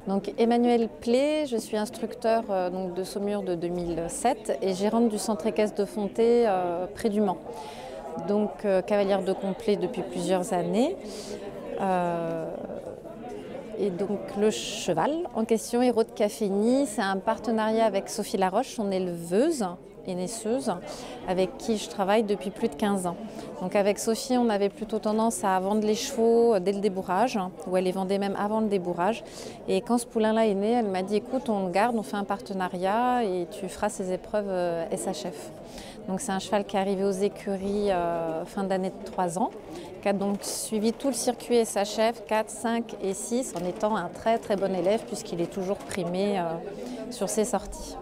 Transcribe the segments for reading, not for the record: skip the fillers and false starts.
Donc Emmanuel Plé, je suis instructeur donc de Saumur de 2007 et gérante du centre équestre de Fonté près du Mans. Donc cavalière de complet depuis plusieurs années. Et donc le cheval en question, Héros de Cafénie, c'est un partenariat avec Sophie Laroche, son éleveuse et naisseuse, avec qui je travaille depuis plus de 15 ans. Donc avec Sophie, on avait plutôt tendance à vendre les chevaux dès le débourrage, ou elle les vendait même avant le débourrage. Et quand ce poulain-là est né, elle m'a dit écoute, on le garde, on fait un partenariat et tu feras ses épreuves SHF. Donc c'est un cheval qui est arrivé aux écuries fin d'année de 3 ans, qui a donc suivi tout le circuit SHF 4, 5 et 6 en étant un très très bon élève puisqu'il est toujours primé sur ses sorties.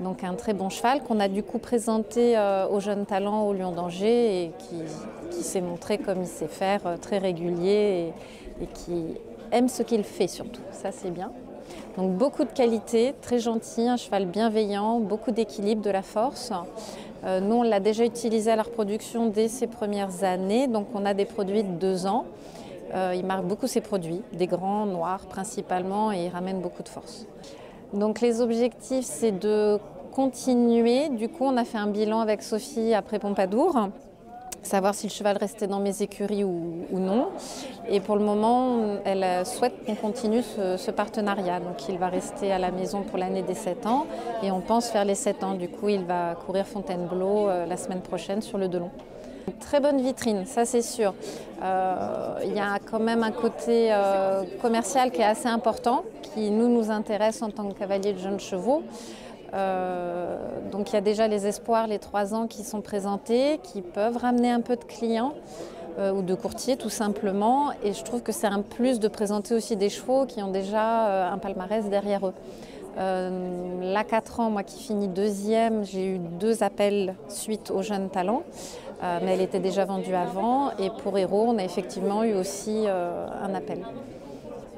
Donc un très bon cheval qu'on a du coup présenté aux jeunes talents au Lion d'Angers et qui s'est montré comme il sait faire, très régulier et qui aime ce qu'il fait surtout, ça c'est bien. Donc beaucoup de qualité, très gentil, un cheval bienveillant, beaucoup d'équilibre, de la force. Nous on l'a déjà utilisé à la reproduction dès ses premières années, donc on a des produits de 2 ans. Il marque beaucoup ses produits, des grands, noirs principalement, et il ramène beaucoup de force. Donc les objectifs, c'est de continuer. Du coup, on a fait un bilan avec Sophie après Pompadour, savoir si le cheval restait dans mes écuries ou non. Et pour le moment, elle souhaite qu'on continue ce partenariat. Donc il va rester à la maison pour l'année des 7 ans et on pense faire les 7 ans. Du coup, il va courir Fontainebleau la semaine prochaine sur le Delon. Une très bonne vitrine, ça c'est sûr. Il y a quand même un côté commercial qui est assez important, qui nous intéresse en tant que cavalier de jeunes chevaux. Donc il y a déjà les espoirs, les 3 ans qui sont présentés, qui peuvent ramener un peu de clients ou de courtiers tout simplement. Et je trouve que c'est un plus de présenter aussi des chevaux qui ont déjà un palmarès derrière eux. Là, 4 ans, moi qui finis 2e, j'ai eu 2 appels suite aux jeunes talents, mais elle était déjà vendue avant. Et pour Héros, on a effectivement eu aussi un appel.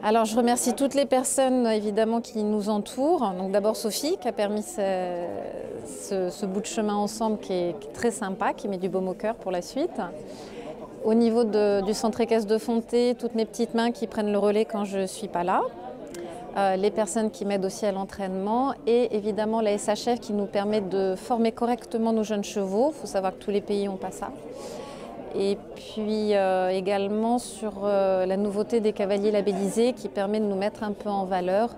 Alors je remercie toutes les personnes évidemment qui nous entourent. Donc d'abord Sophie qui a permis ce bout de chemin ensemble qui est très sympa, qui met du baume au cœur pour la suite. Au niveau du centre équestre de Fonté, toutes mes petites mains qui prennent le relais quand je ne suis pas là. Les personnes qui m'aident aussi à l'entraînement et évidemment la SHF qui nous permet de former correctement nos jeunes chevaux. Il faut savoir que tous les pays n'ont pas ça. Et puis également sur la nouveauté des cavaliers labellisés qui permet de nous mettre un peu en valeur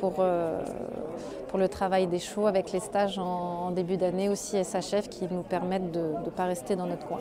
pour le travail des chevaux avec les stages en début d'année aussi SHF qui nous permettent de ne pas rester dans notre coin.